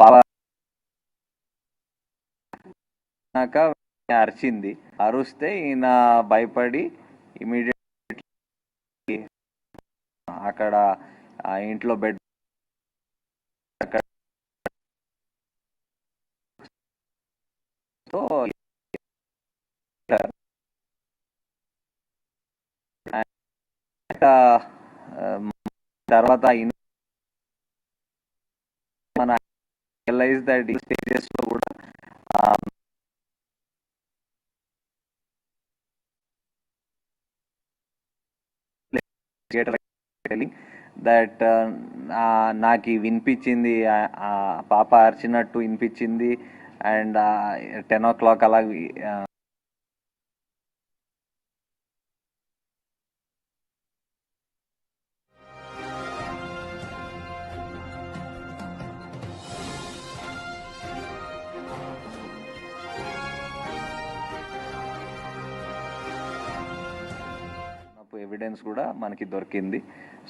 పాప అరిచింది. అరుస్తే ఈయన భయపడి ఇమీడియట్ అక్కడ ఇంట్లో బెడ్ అక్కడ తర్వాత మన రియలైజ్ దట్ ఈ స్టేజెస్ లో కూడా దట్ నాకు వినిపించింది, పాప అరిచినట్టు వినిపించింది. అండ్ 10 o'clock అలా ఎవిడెన్స్ కూడా మనకి దొరికింది.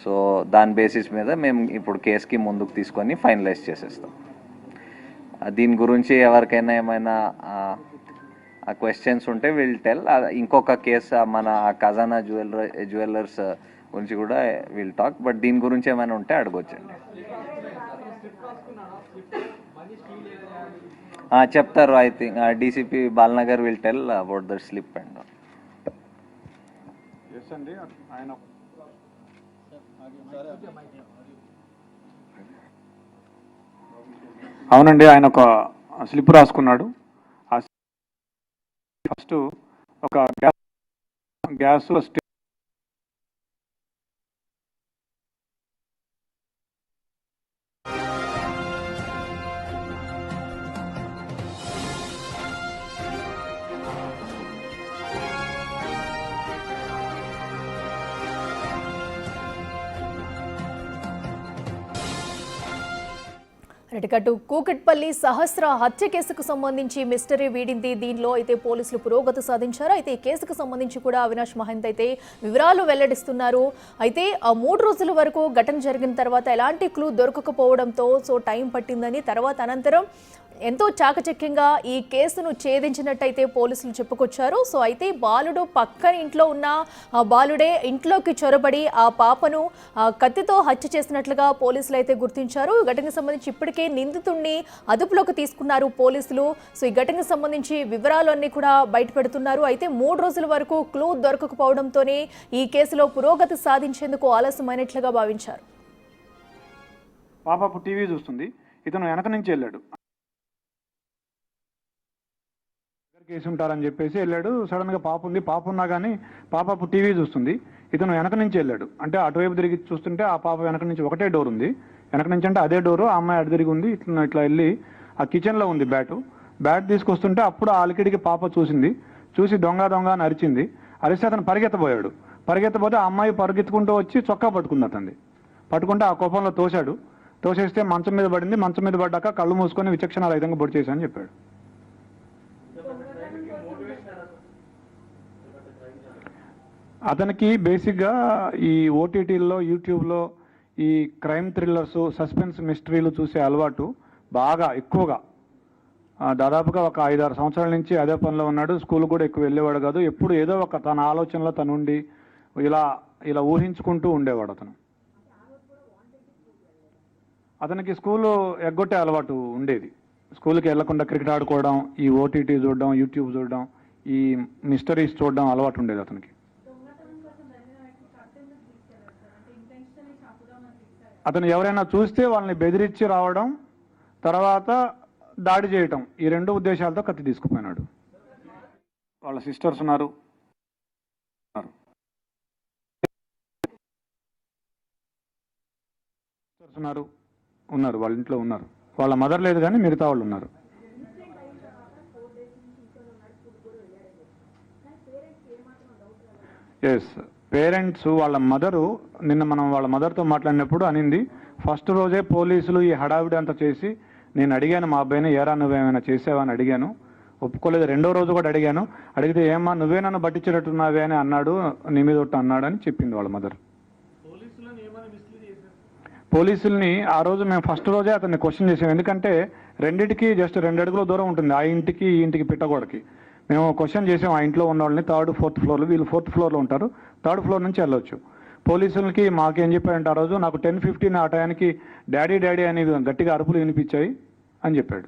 సో దాని బేసిస్ మీద మేము ఇప్పుడు కేసుకి ముందుకు తీసుకొని ఫైనలైజ్ చేసేస్తాం. దీని గురించి ఎవరికైనా ఏమైనా క్వశ్చన్స్ ఉంటే విల్ టెల్. ఇంకొక కేసు మన ఖజానా జ్యువెలర్స్ గురించి కూడా విల్ టాక్. బట్ దీని గురించి ఏమైనా ఉంటే అడగొచ్చండి. చెప్తారు. I think DCP Balanagar will tell about the slip and అవునండి, ఆయన ఒక స్లిప్ రాసుకున్నాడు. ఫస్ట్ ఒక గ్యాస్ అటు కూకట్పల్లి సహస్ర హత్య కేసుకు సంబంధించి మిస్టరీ వీడింది. దీనిలో అయితే పోలీసులు పురోగతి సాధించారు. అయితే ఈ కేసుకు సంబంధించి కూడా అవినాష్ మహంత్ అయితే వివరాలు వెల్లడిస్తున్నారు. అయితే ఆ 3 రోజుల వరకు ఘటన జరిగిన తర్వాత ఎలాంటి క్లూ దొరకకపోవడంతో టైం పట్టిందని, తర్వాత అనంతరం ఎంతో చాకచక్యంగా ఈ కేసును ఛేదించినట్టయితే పోలీసులు చెప్పుకొచ్చారు. అయితే బాలుడు పక్కన ఇంట్లో ఉన్న ఆ బాలుడే ఇంట్లోకి చొరబడి ఆ పాపను కత్తితో హత్య చేసినట్లుగా పోలీసులు అయితే గుర్తించారు. ఈ ఘటనకు సంబంధించి ఇప్పటికే నిందితుడిని అదుపులోకి తీసుకున్నారు పోలీసులు. ఈ ఘటనకు సంబంధించి వివరాలన్నీ కూడా బయటపెడుతున్నారు. అయితే 3 రోజుల వరకు క్లూ దొరకకపోవడంతోనే ఈ కేసులో పురోగతి సాధించేందుకు ఆలస్యమైనట్లుగా భావించారు. పాప టీవీ చూస్తుంది, ఇతను వెనక నుంచి వెళ్ళాడు. కేసు ఉంటారని చెప్పేసి వెళ్ళాడు. సడన్ గా పాప ఉంది, పాప ఉన్నా కానీ పాప టీవీ చూస్తుంది, ఇతను వెనక నుంచి వెళ్ళాడు. అంటే అటువైపు తిరిగి చూస్తుంటే ఆ పాప వెనక నుంచి ఒకటే డోర్ ఉంది, వెనక నుంచి అంటే అదే డోరు. ఆ అమ్మాయి అటు తిరిగి ఉంది. ఇట్లా వెళ్ళి ఆ కిచెన్ లో ఉంది బ్యాట్ తీసుకొస్తుంటే అప్పుడు ఆ అలికిడికి పాప చూసి దొంగ అని అరిచింది. అరిస్తే అతను పరిగెత్తబోతే ఆ అమ్మాయి పరిగెత్తుకుంటూ వచ్చి చొక్కా పట్టుకుంది. పట్టుకుంటే ఆ కోపంలో తోసేస్తే మంచం మీద పడింది. మంచం మీద పడ్డాక కళ్ళు మూసుకొని విచక్షణ రహితంగా పొడి చేశానని చెప్పాడు. అతనికి బేసిక్గా ఈ ఓటీటీల్లో, యూట్యూబ్లో ఈ క్రైమ్ థ్రిల్లర్స్, సస్పెన్స్ మిస్టరీలు చూసే అలవాటు బాగా ఎక్కువగా. దాదాపుగా ఒక 5-6 సంవత్సరాల నుంచి అదే పనిలో ఉన్నాడు. స్కూల్ కూడా ఎక్కువ వెళ్ళేవాడు కాదు. ఎప్పుడు ఏదో ఒక తన ఆలోచనలో తనుండి ఇలా ఊహించుకుంటూ ఉండేవాడు. అతనికి స్కూలు ఎగ్గొట్టే అలవాటు ఉండేది. స్కూల్కి వెళ్లకుండా క్రికెట్ ఆడుకోవడం, ఈ ఓటీటీ చూడడం, యూట్యూబ్ చూడడం, ఈ మిస్టరీస్ చూడడం అలవాటు ఉండేది అతనికి. అతను ఎవరైనా చూస్తే వాళ్ళని బెదిరించి రావడం, తర్వాత దాడి చేయటం, ఈ 2 ఉద్దేశాలతో కత్తి తీసుకుపోయినాడు. వాళ్ళ సిస్టర్స్ ఉన్నారు, వాళ్ళ ఇంట్లో ఉన్నారు. వాళ్ళ మదర్ లేదు కానీ మిగతా వాళ్ళు ఉన్నారు. ఎస్, పేరెంట్స్ వాళ్ళ మదరు నిన్న మనం వాళ్ళ మదర్తో మాట్లాడినప్పుడు అనింది, ఫస్ట్ రోజే పోలీసులు ఈ హడావిడి అంతా చేసి నేను అడిగాను మా అబ్బాయిని, ఏరా నువ్వేమైనా చేసావని అడిగాను, ఒప్పుకోలేదు. 2వ రోజు కూడా అడిగితే ఏమ్మా నువ్వే నన్ను పట్టించేటట్టున్నావే అని అన్నాడు, నీ మీద ఒట్టు అన్నాడు అని చెప్పింది వాళ్ళ మదర్. పోలీసుల్ని ఆ రోజు మేము ఫస్ట్ రోజే అతన్ని క్వశ్చన్ చేసాం. ఎందుకంటే రెండింటికి జస్ట్ 2 అడుగుల దూరం ఉంటుంది, ఆ ఇంటికి ఈ ఇంటికి పిట్టగోడకి. మేము క్వశ్చన్ చేసాం ఆ ఇంట్లో ఉన్న వాళ్ళని, 3rd 4th ఫ్లోర్లో, వీళ్ళు 4th ఫ్లోర్లో ఉంటారు, 3rd ఫ్లోర్ నుంచి వెళ్ళొచ్చు. పోలీసులకి మాకేం చెప్పాడంటే ఆ రోజు, నాకు 10:15 ఆ టయానికి డాడీ డాడీ అని గట్టిగా అరుపులు వినిపించాయి అని చెప్పాడు.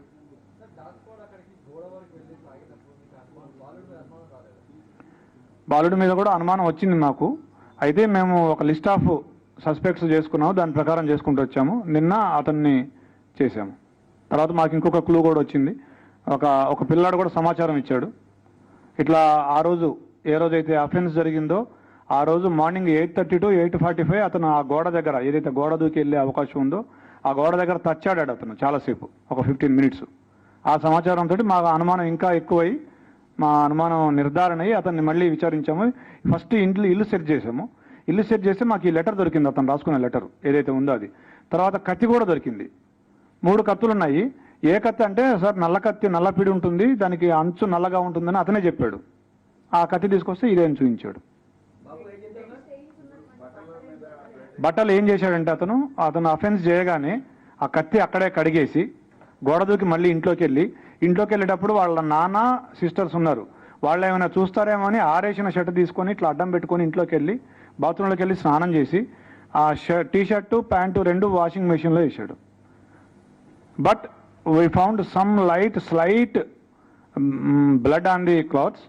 బాలుడి మీద కూడా అనుమానం వచ్చింది మాకు. అయితే మేము ఒక లిస్ట్ ఆఫ్ సస్పెక్ట్స్ చేసుకున్నాము, దాని ప్రకారం చేసుకుంటూ వచ్చాము. నిన్న అతన్ని చేశాము. తర్వాత మాకు ఇంకొక క్లూ కూడా వచ్చింది. ఒక పిల్లాడు కూడా సమాచారం ఇచ్చాడు. ఇట్లా ఆ రోజు ఏ రోజైతే అఫెన్స్ జరిగిందో ఆ రోజు మార్నింగ్ 8:30 to 8:45 అతను ఆ గోడ దగ్గర, ఏదైతే గోడ దూకి వెళ్ళే అవకాశం ఉందో ఆ గోడ దగ్గర తచ్చాడాడు అతను చాలాసేపు, ఒక 15 minutes. ఆ సమాచారంతో మా అనుమానం ఇంకా ఎక్కువై, మా అనుమానం నిర్ధారణ అయ్యి అతన్ని మళ్ళీ విచారించాము. ఫస్ట్ ఇల్లు సెర్చ్ చేసాము. ఇల్లు సెర్చ్ చేస్తే మాకు ఈ లెటర్ దొరికింది, అతను రాసుకునే లెటర్ ఏదైతే ఉందో అది. తర్వాత కత్తి కూడా దొరికింది. 3 కత్తులు ఉన్నాయి. ఏ కత్తి అంటే, సార్ నల్ల కత్తి, నల్ల పిడి ఉంటుంది, దానికి అంచు నల్లగా ఉంటుందని అతనే చెప్పాడు. ఆ కత్తి తీసుకొస్తే ఇదే అని చూపించాడు. బట్టలు ఏం చేశాడంటే అతను అఫెన్స్ చేయగానే ఆ కత్తి అక్కడే కడిగేసి గోడ దూకి మళ్ళీ ఇంట్లోకి వెళ్ళేటప్పుడు వాళ్ళ నాన్న సిస్టర్స్ ఉన్నారు, వాళ్ళు ఏమైనా చూస్తారేమో అని ఆరేసిన షర్ట్ తీసుకొని ఇట్లా అడ్డం పెట్టుకొని ఇంట్లోకి వెళ్ళి బాత్రూంలోకి వెళ్ళి స్నానం చేసి ఆ టీ-షర్టు ప్యాంటు 2 వాషింగ్ మెషిన్లో వేసాడు. But we found some slight blood on the clothes.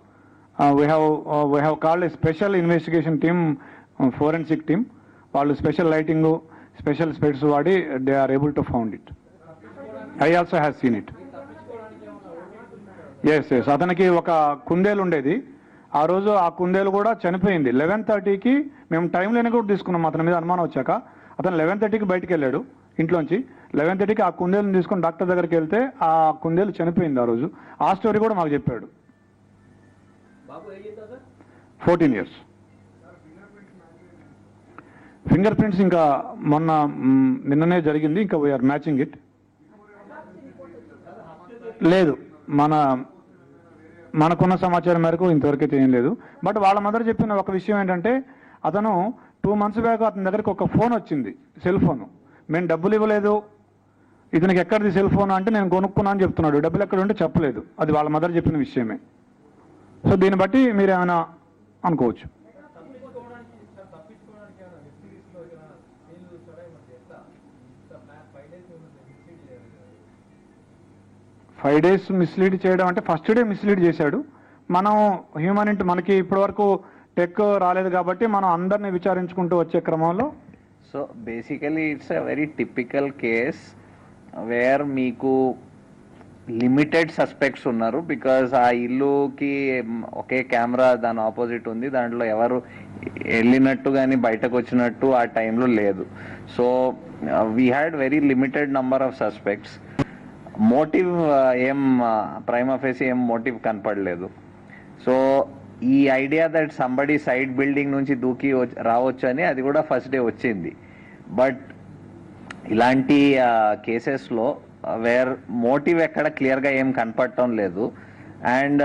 We have called a special investigation team, forensic team. వాళ్ళు స్పెషల్ లైటింగ్, స్పెషల్ స్పెట్స్ వాడి they are able to found it. I also have seen it. Yes. అతనికి ఒక కుందేలు ఉండేది. ఆ రోజు ఆ కుందేలు కూడా చనిపోయింది. 11:30కి మేము టైం లేని కూడా తీసుకున్నాం అతని మీద అనుమానం వచ్చాక. అతను 11:30కి బయటికి వెళ్ళాడు ఇంట్లోంచి. 11:30కి ఆ కుందేలుని తీసుకొని డాక్టర్ దగ్గరికి వెళ్తే ఆ కుందేలు చనిపోయింది ఆ రోజు. ఆ స్టోరీ కూడా మాకు చెప్పాడు. 14 years. ఫింగర్ ప్రింట్స్ ఇంకా నిన్ననే జరిగింది, ఇంకా వీఆర్ మ్యాచింగ్ ఇట్. లేదు, మనకున్న సమాచారం మేరకు ఇంతవరకు అయితే ఏం లేదు. బట్ వాళ్ళ మదర్ చెప్పిన ఒక విషయం ఏంటంటే, అతను 2 months బ్యాక్ అతని దగ్గరికి ఒక ఫోన్ వచ్చింది, సెల్ ఫోన్. మేము డబ్బులు ఇవ్వలేదు, ఇతనికి ఎక్కడిది సెల్ ఫోన్ అంటే నేను కొనుక్కున్నా అని చెప్తున్నాడు. డబ్బులు ఎక్కడ ఉంటే చెప్పలేదు. అది వాళ్ళ మదర్ చెప్పిన విషయమే. సో దీన్ని బట్టి మీరు ఏమైనా అనుకోవచ్చు. 5 days మిస్లీడ్ చేయడం అంటే ఫస్ట్ డే మిస్లీడ్ చేశాడు. మనం హ్యూమనిటీ, మనకి ఇప్పటివరకు టెక్ రాలేదు కాబట్టి మనం అందరినీ విచారించుకుంటూ వచ్చే క్రమంలో. So basically it's a very typical case where మీకు లిమిటెడ్ సస్పెక్ట్స్ ఉన్నారు. బికాజ్ ఆ ఇల్లుకి ఒకే కెమెరా దాని ఆపోజిట్ ఉంది, దాంట్లో ఎవరు వెళ్ళినట్టు కానీ బయటకు వచ్చినట్టు ఆ టైంలో లేదు. So we had very limited number of suspects. Motive ఏం ప్రైమా ఫేసి ఏం మోటివ్ కనపడలేదు. సో ఈ idea that somebody side building నుంచి దూకి రావచ్చు అని అది కూడా ఫస్ట్ డే వచ్చింది. బట్ ఇలాంటి కేసెస్లో వేర్ మోటివ్ ఎక్కడ క్లియర్గా ఏం కనపడటం లేదు. అండ్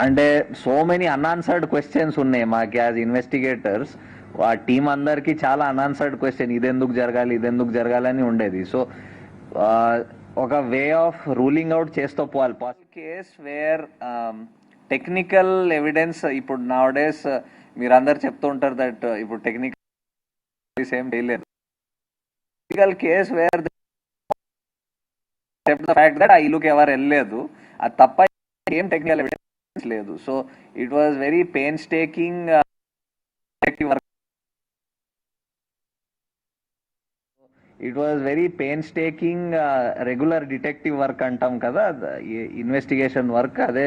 అంటే సో మెనీ అన్ఆన్సర్డ్ క్వశ్చన్స్ ఉన్నాయి మాకు యాజ్ ఇన్వెస్టిగేటర్స్. ఆ టీం అందరికీ చాలా అన్ఆన్సర్డ్ క్వశ్చన్, ఇదెందుకు జరగాలి అని ఉండేది. సో ఒక వే ఆఫ్ రూలింగ్ అవుట్ చేస్తూ పోవాలి. కేస్ వేర్ టెక్నికల్ ఎవిడెన్స్, ఇప్పుడు నౌ డేస్ మీరు అందరు చెప్తూ ఉంటారు దట్ ఇప్పుడు టెక్నికల్ ఏం చేయలేదు. Technical case where the fact that ఆ ఇల్లుకి ఎవరు వెళ్ళలేదు, అది తప్ప ఏం టెక్నికల్ ఎవిడెన్స్ లేదు. So it was very painstaking detective work. It was very painstaking regular detective work అంటాం కదా, ఇన్వెస్టిగేషన్ వర్క్. అదే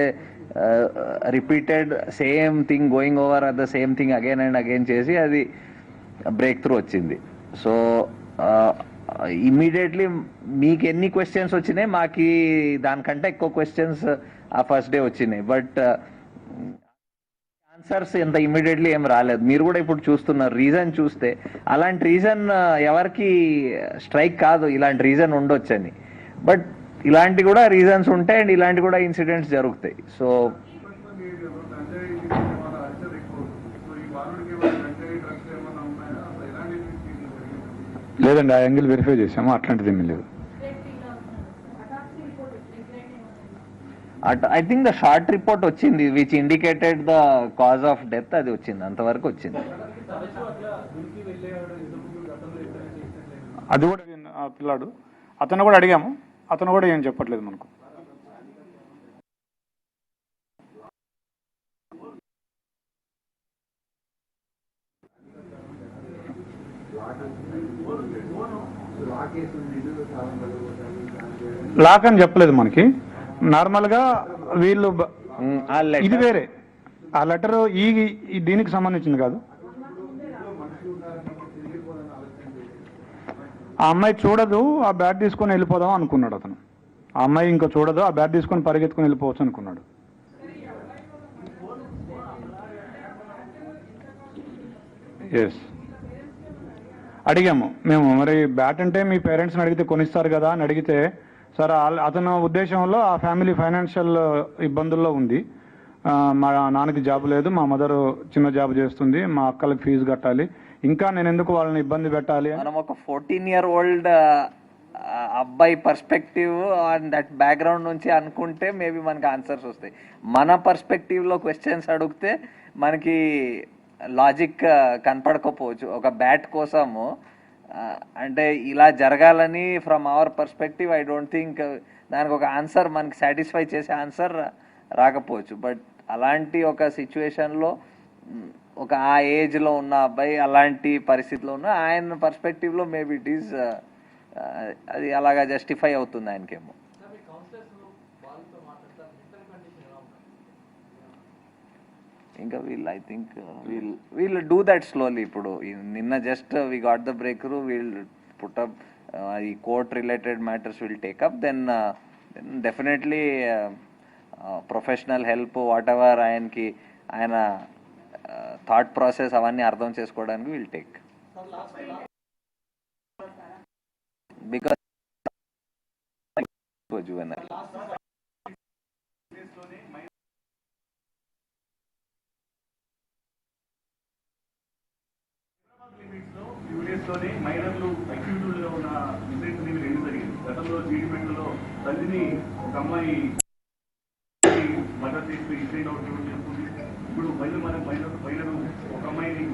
repeated same thing going over at the same thing again and again చేసి అది break through వచ్చింది. So immediately మీకు ఎన్ని questions వచ్చినాయి, మాకు దానికంటే ఎక్కువ క్వశ్చన్స్ ఆ ఫస్ట్ డే వచ్చినాయి. బట్ ఆన్సర్స్ ఎంత ఇమ్మీడియట్లీ ఏం రాలేదు. మీరు కూడా ఇప్పుడు చూస్తున్నారు, రీజన్ చూస్తే అలాంటి రీజన్ ఎవరికి స్ట్రైక్ కాదు, ఇలాంటి రీజన్ ఉండొచ్చని. బట్ ఇలాంటి కూడా రీజన్స్ ఉంటాయి అండ్ ఇలాంటి కూడా ఇన్సిడెంట్స్ జరుగుతాయి. సో లేదండి, ఆ యాంగిల్ వెరిఫై చేసాము, అట్లాంటిది ఏమీ లేదు. I think the short report వచ్చింది which indicated the cause of death, అది వచ్చింది, అంతవరకు వచ్చింది. అది కూడా ఆ పిల్లాడు, అతను కూడా అడిగాము, అతను కూడా ఏం చెప్పట్లేదు మనకు. లాక్ అని చెప్పలేదు మనకి. నార్మల్గా వీళ్ళు ఇది వేరే, ఆ లెటర్ ఈ దీనికి సంబంధించింది కాదు. ఆ అమ్మాయి చూడదు, ఆ బ్యాట్ తీసుకొని వెళ్ళిపోదాం అనుకున్నాడు అతను. ఆ అమ్మాయి ఇంకా చూడదు, ఆ బ్యాట్ తీసుకొని పరిగెత్తుకొని వెళ్ళిపోవచ్చు అనుకున్నాడు. ఎస్, అడిగాము మేము, మరి బ్యాట్ అంటే మీ పేరెంట్స్ని అడిగితే కొనిస్తారు కదా అని అడిగితే, సార్ అతను ఉద్దేశంలో ఆ ఫ్యామిలీ ఫైనాన్షియల్ ఇబ్బందుల్లో ఉంది, మా నాన్నకి జాబ్ లేదు, మా మదర్ చిన్న జాబ్ చేస్తుంది, మా అక్కలకి ఫీజు కట్టాలి, ఇంకా నేను ఎందుకు వాళ్ళని ఇబ్బంది పెట్టాలి. మనం ఒక 14-year-old అబ్బాయి పర్స్పెక్టివ్ అండ్ దట్ బ్యాక్గ్రౌండ్ నుంచి అనుకుంటే మేబీ మనకి ఆన్సర్స్ వస్తాయి. మన పర్స్పెక్టివ్లో క్వశ్చన్స్ అడిగితే మనకి లాజిక్ కనపడకపోవచ్చు. ఒక బ్యాట్ కోసము అంటే ఇలా జరగాలని from our perspective I don't think దానికి ఒక ఆన్సర్ మనకి సాటిస్ఫై చేసే ఆన్సర్ రాకపోవచ్చు. బట్ అలాంటి ఒక సిచ్యువేషన్లో ఒక ఆ ఏజ్లో ఉన్న అబ్బాయి అలాంటి పరిస్థితిలో ఉన్న ఆయన పర్స్పెక్టివ్లో మేబీ ఇట్ ఈస్ అది అలాగా జస్టిఫై అవుతుంది ఆయనకేమో. ఇంకా I think we'll do that slowly. ఇప్పుడు నిన్న just we got the breakthrough, we'll put up ఈ court related matters will take up, then definitely professional help whatever ఆయనకి ఆయన థాట్ ప్రాసెస్ అవన్నీ అర్థం చేసుకోవడానికి విల్ టేక్. బికాస్ జువెనల్ లోనే మైనర్లు అక్యూజ్డ్లో ఉన్న ఇన్సిడెంట్స్ రెండు జరిగింది. గతంలో జీడిమెట్లలో తల్లిని ఒక అమ్మాయి మర్డర్ చేసి ఇన్సిడెంట్ అవుట్ చేసుకుంది. ఇప్పుడు మైనర్ ఒక అమ్మాయిని